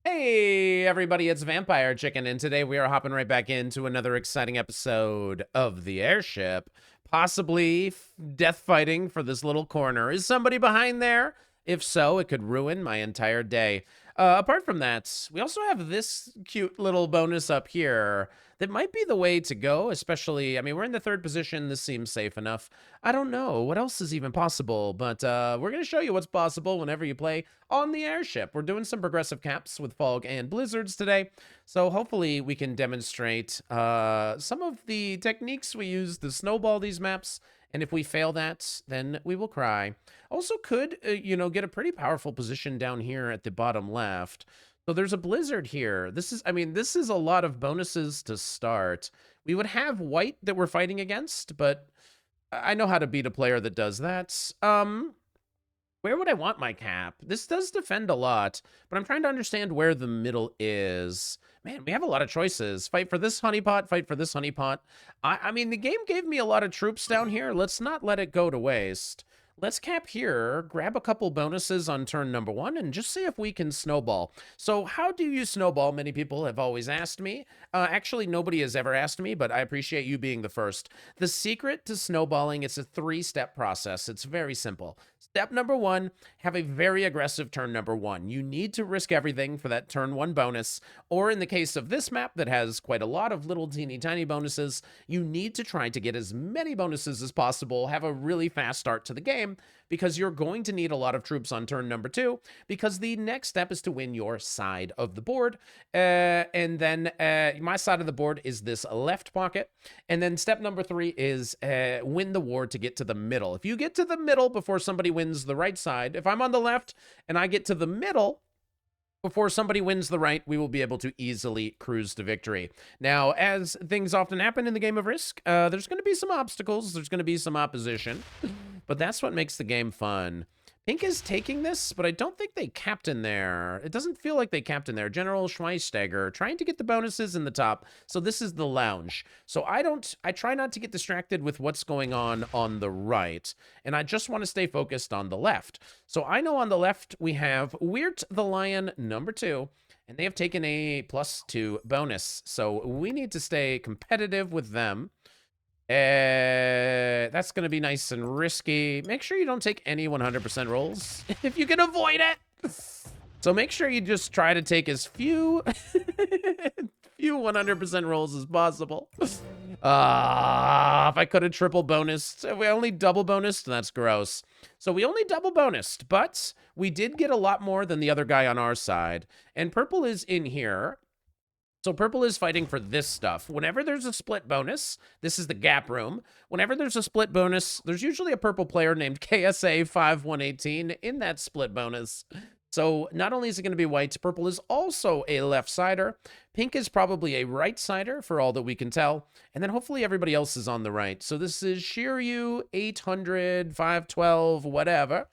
Hey everybody, it's Vampirechicken, and today we are hopping right back into another exciting episode of the Airship. Possibly death fighting for this little corner. Is somebody behind there? If so, it could ruin my entire day. Apart from that, we also have this cute little bonus up here that might be the way to go, especially, I mean, we're in the third position. This seems safe enough. I don't know what else is even possible, but we're going to show you what's possible whenever you play on the Airship. We're doing some progressive caps with fog and blizzards today, so hopefully we can demonstrate some of the techniques we use to snowball these maps, and if we fail that, then we will cry. Also could, get a pretty powerful position down here at the bottom left. So there's a blizzard here. This is a lot of bonuses to start. We would have white that we're fighting against, but I know how to beat a player that does that. Where would I want my cap? This does defend a lot, but I'm trying to understand where the middle is. Man, we have a lot of choices. Fight for this honeypot, fight for this honeypot. I mean, the game gave me a lot of troops down here. Let's not let it go to waste. Let's cap here, grab a couple bonuses on turn number 1, and just see if we can snowball. So how do you snowball? Many people have always asked me. Actually, nobody has ever asked me, but I appreciate you being the first. The secret to snowballing, it's a 3-step process. It's very simple. Step number 1, have a very aggressive turn number 1. You need to risk everything for that turn 1 bonus, or in the case of this map that has quite a lot of little teeny tiny bonuses, you need to try to get as many bonuses as possible, have a really fast start to the game, because you're going to need a lot of troops on turn number 2, because the next step is to win your side of the board. And then my side of the board is this left pocket. And then step number 3 is win the war to get to the middle. If you get to the middle before somebody wins the right side, if I'm on the left and I get to the middle before somebody wins the right, we will be able to easily cruise to victory. Now, as things often happen in the game of Risk, there's going to be some obstacles, there's going to be some opposition, but that's what makes the game fun. Pink is taking this, but I don't think they capped in there. It doesn't feel like they capped in there. General Schweinsteiger trying to get the bonuses in the top. So this is the lounge. So I try not to get distracted with what's going on the right. And I just want to stay focused on the left. So I know on the left we have Weird the Lion number 2. And they have taken a +2 bonus. So we need to stay competitive with them. That's going to be nice and risky. Make sure you don't take any 100% rolls if you can avoid it. So make sure you just try to take as few 100% rolls as possible. If I could have triple bonused. We only double bonused. That's gross. So we only double bonused, but we did get a lot more than the other guy on our side. And purple is in here. So purple is fighting for this stuff. Whenever there's a split bonus, this is the gap room. Whenever there's a split bonus, there's usually a purple player named KSA 5118 in that split bonus. So not only is it going to be white, purple is also a left-sider. Pink is probably a right-sider for all that we can tell. And then hopefully everybody else is on the right. So this is Shiryu 800, 512, whatever.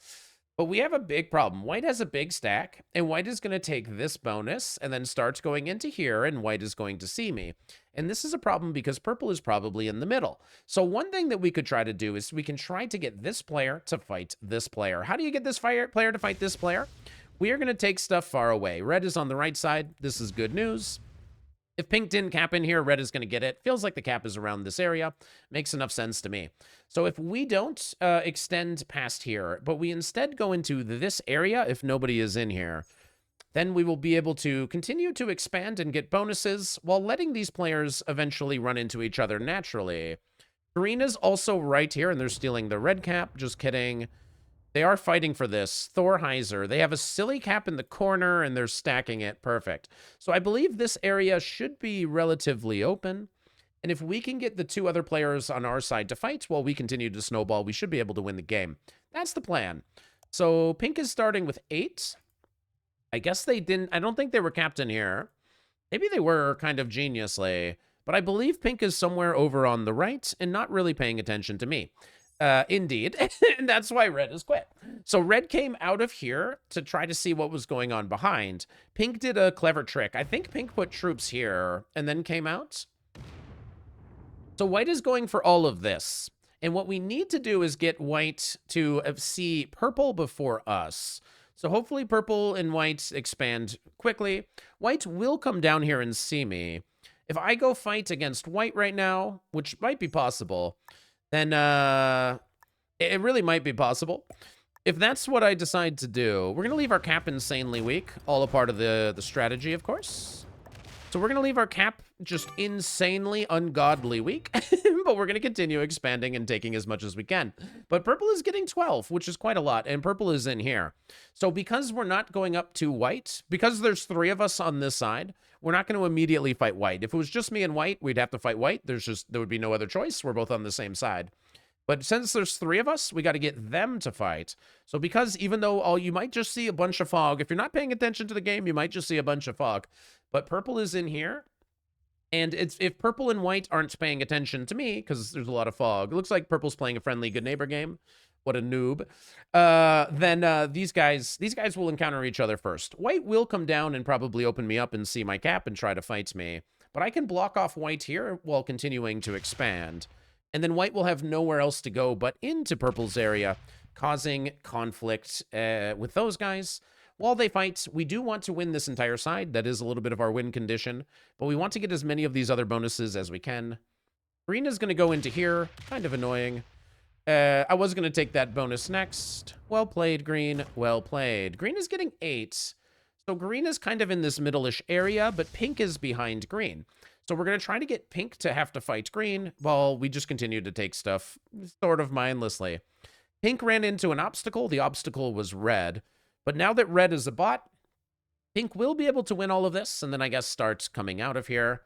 But we have a big problem. White has a big stack, and white is going to take this bonus and then starts going into here, and white is going to see me. And this is a problem because purple is probably in the middle. So one thing that we could try to do is we can try to get this player to fight this player. How do you get this player to fight this player? We are going to take stuff far away. Red is on the right side. This is good news. If pink didn't cap in here, red is going to get it. Feels like the cap is around this area. Makes enough sense to me. So if we don't extend past here, but we instead go into this area if nobody is in here, then we will be able to continue to expand and get bonuses while letting these players eventually run into each other naturally. Green is also right here, and they're stealing the red cap. Just kidding. They are fighting for this. Thorheiser. They have a silly cap in the corner, and they're stacking it. Perfect. So I believe this area should be relatively open. And if we can get the 2 other players on our side to fight while we continue to snowball, we should be able to win the game. That's the plan. So pink is starting with 8. I guess they didn't... I don't think they were capped in here. Maybe they were kind of geniusly. But I believe pink is somewhere over on the right and not really paying attention to me. Indeed. And that's why red has quit. So red came out of here to try to see what was going on behind. Pink did a clever trick. I think pink put troops here and then came out. So white is going for all of this. And what we need to do is get white to see purple before us. So hopefully purple and white expand quickly. White will come down here and see me. If I go fight against white right now, which might be possible, then it really might be possible. If that's what I decide to do, we're going to leave our cap insanely weak. All a part of the strategy, of course. So we're going to leave our cap just insanely, ungodly weak. But we're going to continue expanding and taking as much as we can. But purple is getting 12, which is quite a lot. And purple is in here. So because we're not going up to white, because there's 3 of us on this side, we're not going to immediately fight white. If it was just me and white, we'd have to fight white. There would be no other choice. We're both on the same side. But since there's 3 of us, we got to get them to fight. So because even though you might just see a bunch of fog, if you're not paying attention to the game, you might just see a bunch of fog. But purple is in here. And if purple and white aren't paying attention to me, because there's a lot of fog, it looks like purple's playing a friendly good neighbor game. What a noob. Then these guys will encounter each other first. White will come down and probably open me up and see my cap and try to fight me. But I can block off white here while continuing to expand. And then white will have nowhere else to go but into purple's area, causing conflict with those guys. While they fight, we do want to win this entire side. That is a little bit of our win condition. But we want to get as many of these other bonuses as we can. Green is going to go into here. Kind of annoying. I was going to take that bonus next. Well played, green. Well played. Green is getting 8. So green is kind of in this middle-ish area, but pink is behind green. So we're going to try to get pink to have to fight green while we just continue to take stuff sort of mindlessly. Pink ran into an obstacle. The obstacle was red. But now that red is a bot, pink will be able to win all of this and then I guess start coming out of here.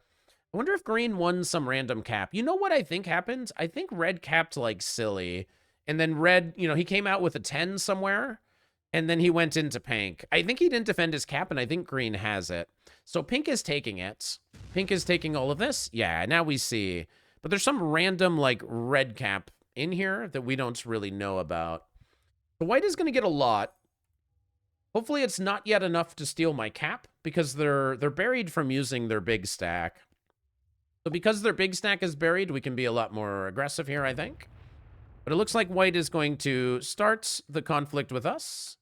I wonder if green won some random cap. You know what I think happened? I think red capped like silly. And then red, he came out with a 10 somewhere. And then he went into pink. I think he didn't defend his cap, and I think green has it. So pink is taking it. Pink is taking all of this. Yeah, now we see. But there's some random, like, red cap in here that we don't really know about. The white is going to get a lot. Hopefully it's not yet enough to steal my cap, because they're buried from using their big stack. So because their big stack is buried, we can be a lot more aggressive here, I think. But it looks like white is going to start the conflict with us.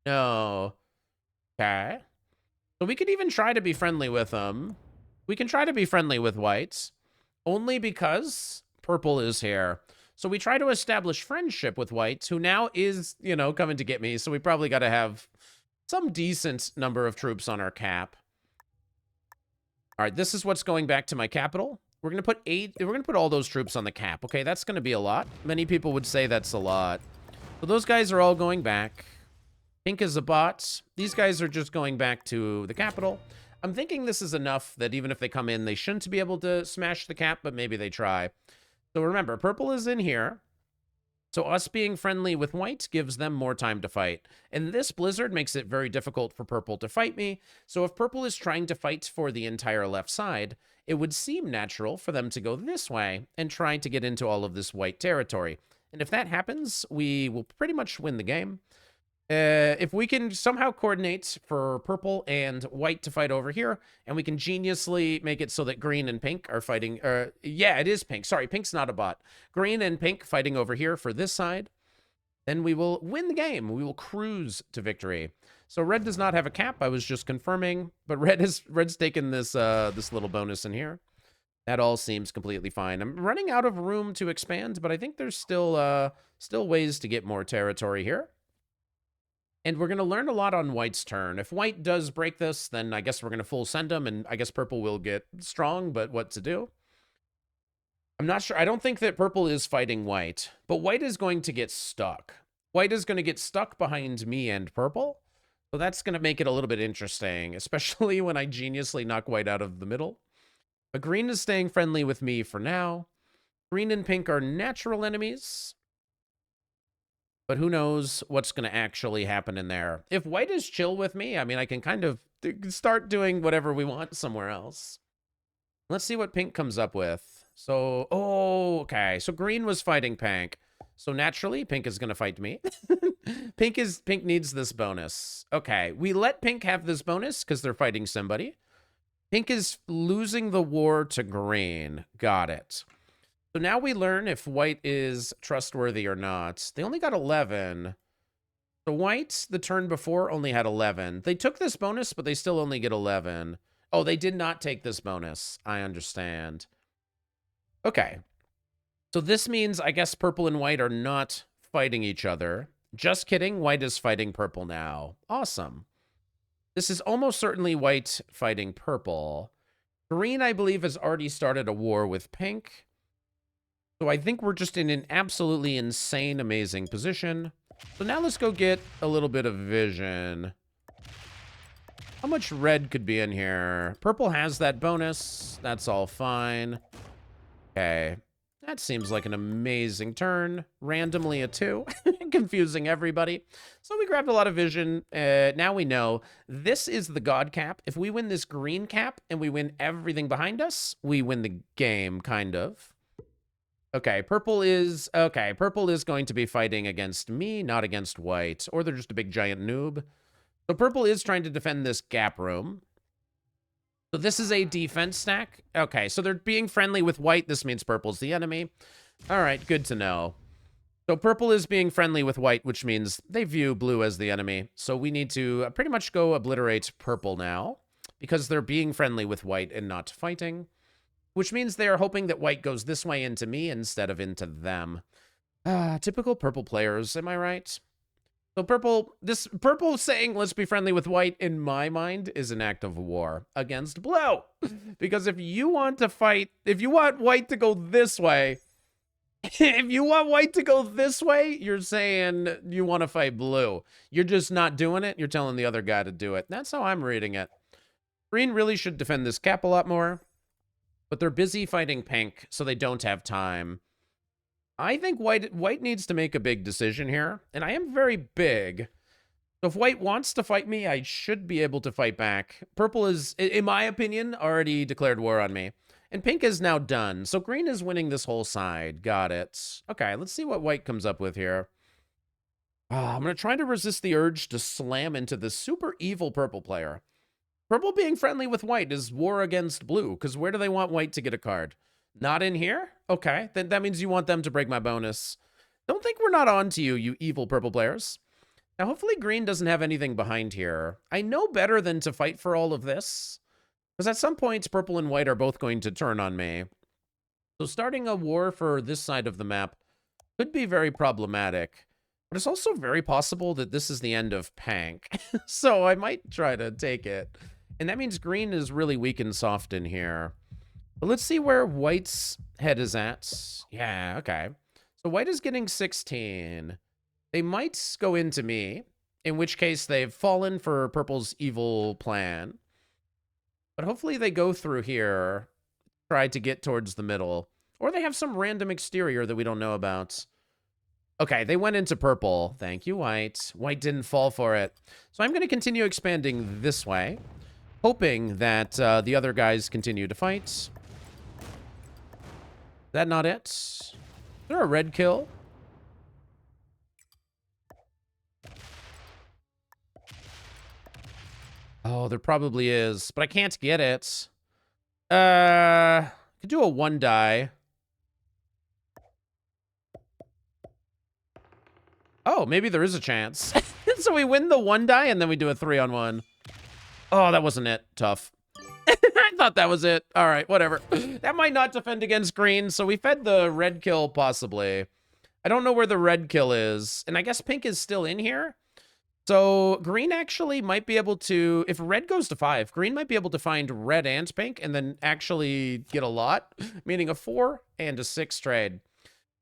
No. Okay. So we could even try to be friendly with them. We can try to be friendly with white. Only because purple is here. So we try to establish friendship with white, who now is, coming to get me. So we probably got to have some decent number of troops on our cap. All right, this is what's going back to my capital. We're going to put 8. We're going to put all those troops on the cap. Okay, that's going to be a lot. Many people would say that's a lot. So those guys are all going back. Pink is a bot. These guys are just going back to the capital. I'm thinking this is enough that even if they come in, they shouldn't be able to smash the cap, but maybe they try. So remember, purple is in here. So us being friendly with white gives them more time to fight. And this blizzard makes it very difficult for purple to fight me. So if purple is trying to fight for the entire left side, it would seem natural for them to go this way and try to get into all of this white territory. And if that happens, we will pretty much win the game. If we can somehow coordinate for purple and white to fight over here, and we can geniusly make it so that green and pink are fighting, yeah, it is pink. Sorry, pink's not a bot. Green and pink fighting over here for this side, then we will win the game. We will cruise to victory. So red does not have a cap. I was just confirming, but red's taken this this little bonus in here. That all seems completely fine. I'm running out of room to expand, but I think there's still ways to get more territory here. And we're going to learn a lot on white's turn. If white does break this, then I guess we're going to full send him, and I guess purple will get strong, but what to do? I'm not sure. I don't think that purple is fighting white, but white is going to get stuck. White is going to get stuck behind me and purple, so that's going to make it a little bit interesting, especially when I geniusly knock white out of the middle. But green is staying friendly with me for now. Green and pink are natural enemies. But who knows what's going to actually happen in there. If white is chill with me, I mean, I can kind of start doing whatever we want somewhere else. Let's see what pink comes up with. So, oh, okay. So green was fighting pink. So naturally, pink is going to fight me. Pink needs this bonus. Okay, we let pink have this bonus because they're fighting somebody. Pink is losing the war to green. Got it. So now we learn if white is trustworthy or not. They only got 11. The white, the turn before, only had 11. They took this bonus, but they still only get 11. Oh, they did not take this bonus. I understand. Okay. So this means, I guess, purple and white are not fighting each other. Just kidding. White is fighting purple now. Awesome. This is almost certainly white fighting purple. Green, I believe, has already started a war with pink. So I think we're just in an absolutely insane, amazing position. So now let's go get a little bit of vision. How much red could be in here? Purple has that bonus. That's all fine. Okay. That seems like an amazing turn. Randomly a 2. Confusing everybody. So we grabbed a lot of vision. Now we know this is the god cap. If we win this green cap and we win everything behind us, we win the game, kind of. Okay, purple is going to be fighting against me, not against white. Or they're just a big giant noob. So purple is trying to defend this gap room. So this is a defense stack. Okay, so they're being friendly with white. This means purple's the enemy. All right, good to know. So purple is being friendly with white, which means they view blue as the enemy. So we need to pretty much go obliterate purple now because they're being friendly with white and not fighting, which means they are hoping that white goes this way into me instead of into them. Typical purple players, am I right? So purple saying, let's be friendly with white, in my mind, is an act of war against blue. Because if you want to fight, if you want white to go this way, if you want white to go this way, you're saying you want to fight blue. You're just not doing it. You're telling the other guy to do it. That's how I'm reading it. Green really should defend this cap a lot more. But they're busy fighting pink, so they don't have time. I think white needs to make a big decision here, and I am very big. So if white wants to fight me, I should be able to fight back. Purple is, in my opinion, already declared war on me. And pink is now done, so green is winning this whole side. Got it. Okay, let's see what white comes up with here. I'm going to try to resist the urge to slam into this super evil purple player. Purple being friendly with white is war against blue, because where do they want white to get a card? Not in here? Okay, then that means you want them to break my bonus. Don't think we're not on to you, you evil purple players. Now, hopefully green doesn't have anything behind here. I know better than to fight for all of this, because at some point, purple and white are both going to turn on me. So starting a war for this side of the map could be very problematic, but it's also very possible that this is the end of pink. So I might try to take it. And that means green is really weak and soft in here. But let's see where white's head is at. Yeah, okay. So white is getting 16. They might go into me, in which case they've fallen for purple's evil plan. But hopefully they go through here, try to get towards the middle. Or they have some random exterior that we don't know about. Okay, they went into purple. Thank you, white. White didn't fall for it. So I'm going to continue expanding this way, hoping that the other guys continue to fight. Is that not it? Is there a red kill? Oh, there probably is, but I can't get it. Could do a 1 die. Oh, maybe there is a chance. So we win the 1 die and then we do a 3-on-1. Oh, that wasn't it. Tough. I thought that was it. All right, whatever. That might not defend against green, so we fed the red kill possibly. I don't know where the red kill is, and I guess pink is still in here. So green actually might be able to, if red goes to 5, green might be able to find red and pink and then actually get a lot, meaning a 4 and a 6 trade.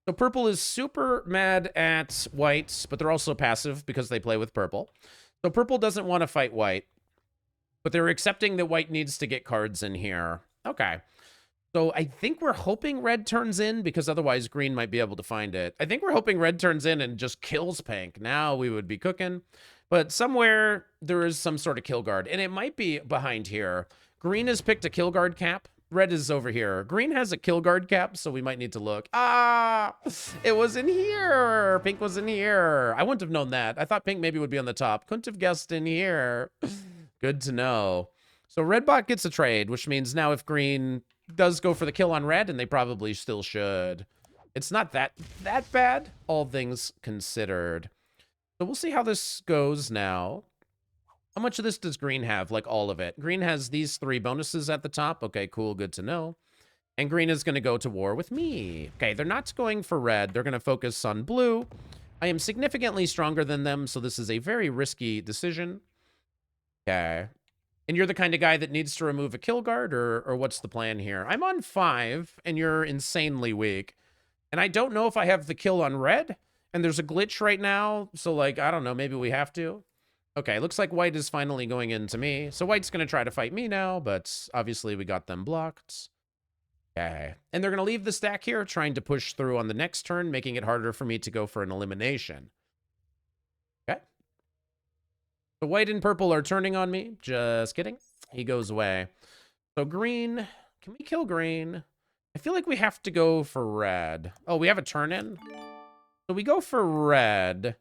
So purple is super mad at white, but they're also passive because they play with purple. So purple doesn't want to fight white, but they're accepting that white needs to get cards in here. Okay. So I think we're hoping red turns in because otherwise green might be able to find it. I think we're hoping red turns in and just kills pink. Now we would be cooking. But somewhere there is some sort of kill guard, and it might be behind here. Green has picked a kill guard cap. Red is over here. Green has a kill guard cap, so we might need to look. Ah, it was in here. Pink was in here. I wouldn't have known that. I thought pink maybe would be on the top. Couldn't have guessed in here. Good to know. So red bot gets a trade, which means now if green does go for the kill on red, and they probably still should, it's not that bad, all things considered. So we'll see how this goes now. How much of this does green have? Like all of it. Green has these 3 bonuses at the top. Okay, cool. Good to know. And green is going to go to war with me. Okay, they're not going for red. They're going to focus on blue. I am significantly stronger than them, so this is a very risky decision. Okay. And you're the kind of guy that needs to remove a kill guard, or what's the plan here? I'm on 5, and you're insanely weak. And I don't know if I have the kill on red, and there's a glitch right now, so, like, I don't know, maybe we have to. Okay, looks like white is finally going into me. So white's going to try to fight me now, but obviously we got them blocked. Okay. And they're going to leave the stack here, trying to push through on the next turn, making it harder for me to go for an elimination. Okay. So white and purple are turning on me. Just kidding. He goes away. So green. Can we kill green? I feel like we have to go for red. Oh, we have a turn in? So we go for red.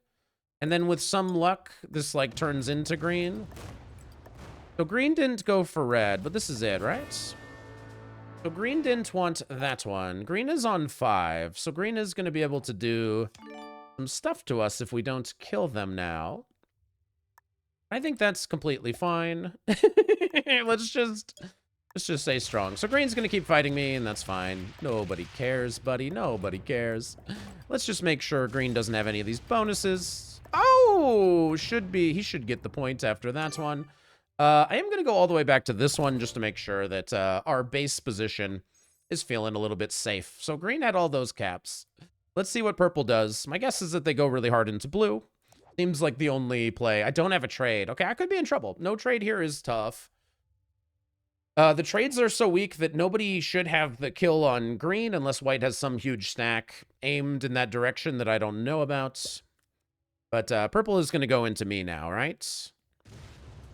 And then with some luck, this, like, turns into green. So green didn't go for red, but this is it, right? So green didn't want that one. Green is on 5, so green is going to be able to do some stuff to us if we don't kill them now. I think that's completely fine. Let's just stay strong. So green's going to keep fighting me, and that's fine. Nobody cares, buddy. Nobody cares. Let's just make sure green doesn't have any of these bonuses. Oh, he should get the point after that one. I am going to go all the way back to this one just to make sure that our base position is feeling a little bit safe. So green had all those caps. Let's see what purple does. My guess is that they go really hard into blue. Seems like the only play. I don't have a trade. Okay, I could be in trouble. No trade here is tough. The trades are so weak that nobody should have the kill on green unless white has some huge stack aimed in that direction that I don't know about. But purple is going to go into me now, right?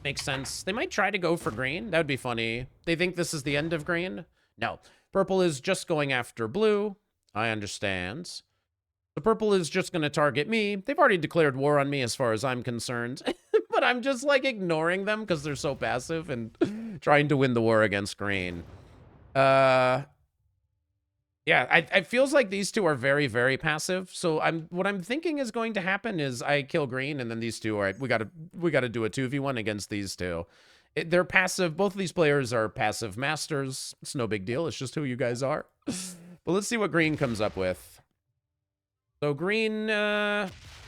Makes sense. They might try to go for green. That would be funny. They think this is the end of green? No. Purple is just going after blue. I understand. So purple is just going to target me. They've already declared war on me as far as I'm concerned. But I'm just, like, ignoring them because they're so passive and trying to win the war against green. Yeah, it feels like these two are very, very passive. So what I'm thinking is going to happen is I kill green, and then these two are we gotta do a 2v1 against these two. They're passive. Both of these players are passive masters. It's no big deal. It's just who you guys are. But let's see what green comes up with. So green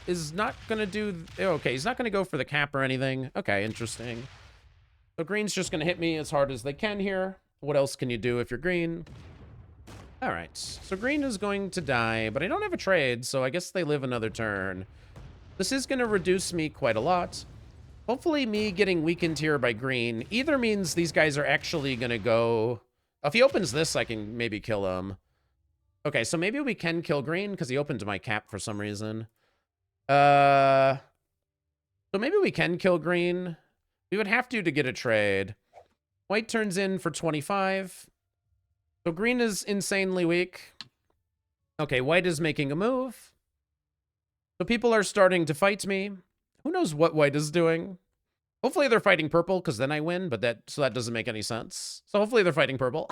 is not gonna do. Okay, he's not gonna go for the cap or anything. Okay, interesting. So green's just gonna hit me as hard as they can here. What else can you do if you're green? All right, so green is going to die, but I don't have a trade, so I guess they live another turn. This is going to reduce me quite a lot. Hopefully me getting weakened here by green either means these guys are actually going to go... If he opens this, I can maybe kill him. Okay, so maybe we can kill green because he opened my cap for some reason. So maybe we can kill green. We would have to get a trade. White turns in for 25. So green is insanely weak. Okay, white is making a move. So people are starting to fight me. Who knows what white is doing? Hopefully they're fighting purple, because then I win, but that doesn't make any sense. So hopefully they're fighting purple.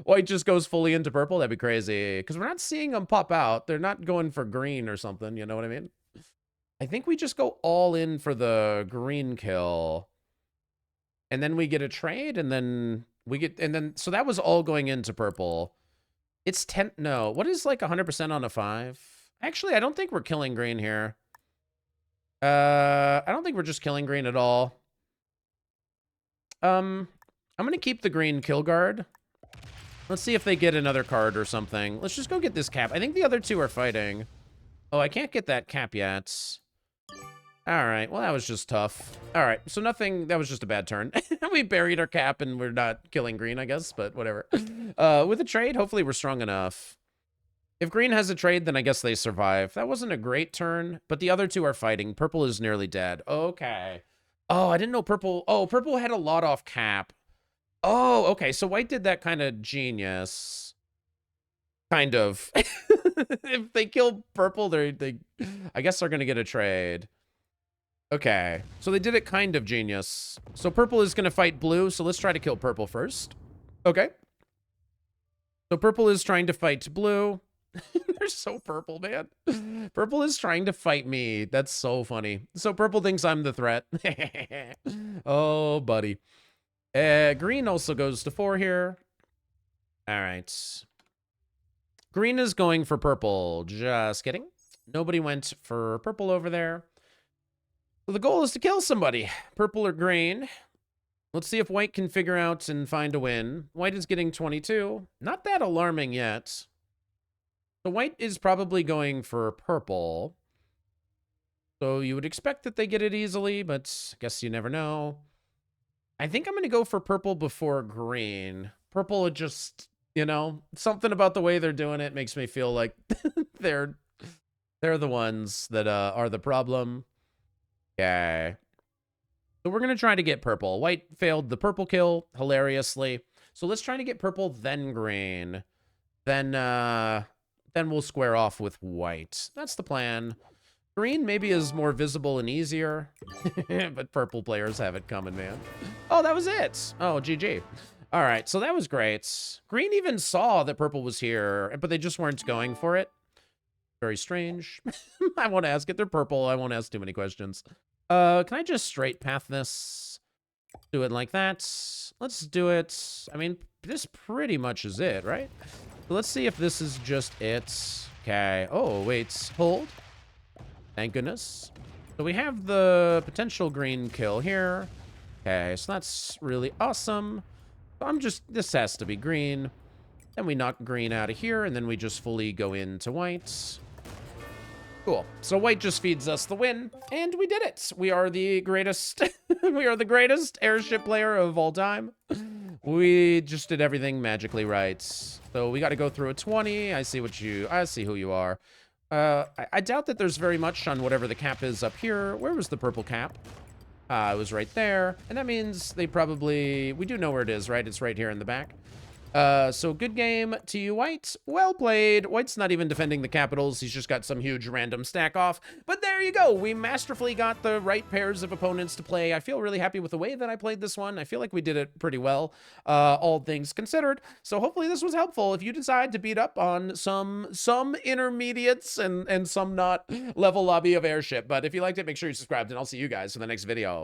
White just goes fully into purple. That'd be crazy. Because we're not seeing them pop out. They're not going for green or something, you know what I mean? I think we just go all in for the green kill. And then we get a trade, and then... so that was all going into purple. It's 10, no. What is like 100% on a 5? Actually, I don't think we're killing green here. I don't think we're just killing green at all. I'm going to keep the green kill guard. Let's see if they get another card or something. Let's just go get this cap. I think the other two are fighting. Oh, I can't get that cap yet. All right, well, that was just tough. All right, so nothing, that was just a bad turn. We buried our cap and we're not killing green, I guess, but whatever. With a trade, hopefully we're strong enough. If green has a trade, then I guess they survive. That wasn't a great turn, but the other two are fighting. Purple is nearly dead. Okay. Oh, I didn't know purple. Oh, purple had a lot off cap. Oh, okay, so white did that kind of genius. Kind of. If they kill purple, I guess they're going to get a trade. Okay, so they did it kind of genius. So purple is going to fight blue, so let's try to kill purple first. Okay. So purple is trying to fight blue. They're so purple, man. Purple is trying to fight me. That's so funny. So purple thinks I'm the threat. Oh, buddy. Green also goes to 4 here. All right. Green is going for purple. Just kidding. Nobody went for purple over there. So the goal is to kill somebody. Purple or green. Let's see if white can figure out and find a win. White is getting 22. Not that alarming yet. So white is probably going for purple. So you would expect that they get it easily, but I guess you never know. I think I'm going to go for purple before green. Purple just, you know, something about the way they're doing it makes me feel like they're the ones that are the problem. Okay. So we're going to try to get purple. White failed the purple kill hilariously. So let's try to get purple, then green. Then we'll square off with white. That's the plan. Green maybe is more visible and easier, but purple players have it coming, man. Oh, that was it. Oh, GG. All right, so that was great. Green even saw that purple was here, but they just weren't going for it. Very strange. I won't ask it. They're purple. I won't ask too many questions. Can I just straight path this? Do it like that. Let's do it. I mean, this pretty much is it, right? Let's see if this is just it. Okay. Oh, wait. Hold. Thank goodness. So we have the potential green kill here. Okay, so that's really awesome. This has to be green. Then we knock green out of here, and then we just fully go into white. Cool. So white just feeds us the win, and we did it. We are the greatest. We are the greatest airship player of all time. We just did everything magically right. So we got to go through a 20. I see who you are. I doubt that there's very much on whatever the cap is up here. Where was the purple cap? It was right there. And that means we do know where it is, right? It's right here in the back. So good game to you, White. Well played. White's not even defending the capitals. He's just got some huge random stack off. But there you go. We masterfully got the right pairs of opponents to play. I feel really happy with the way that I played this one. I feel like we did it pretty well, all things considered. So hopefully this was helpful. If you decide to beat up on some intermediates and some not level lobby of Airship. But if you liked it, make sure you subscribed, and I'll see you guys in the next video.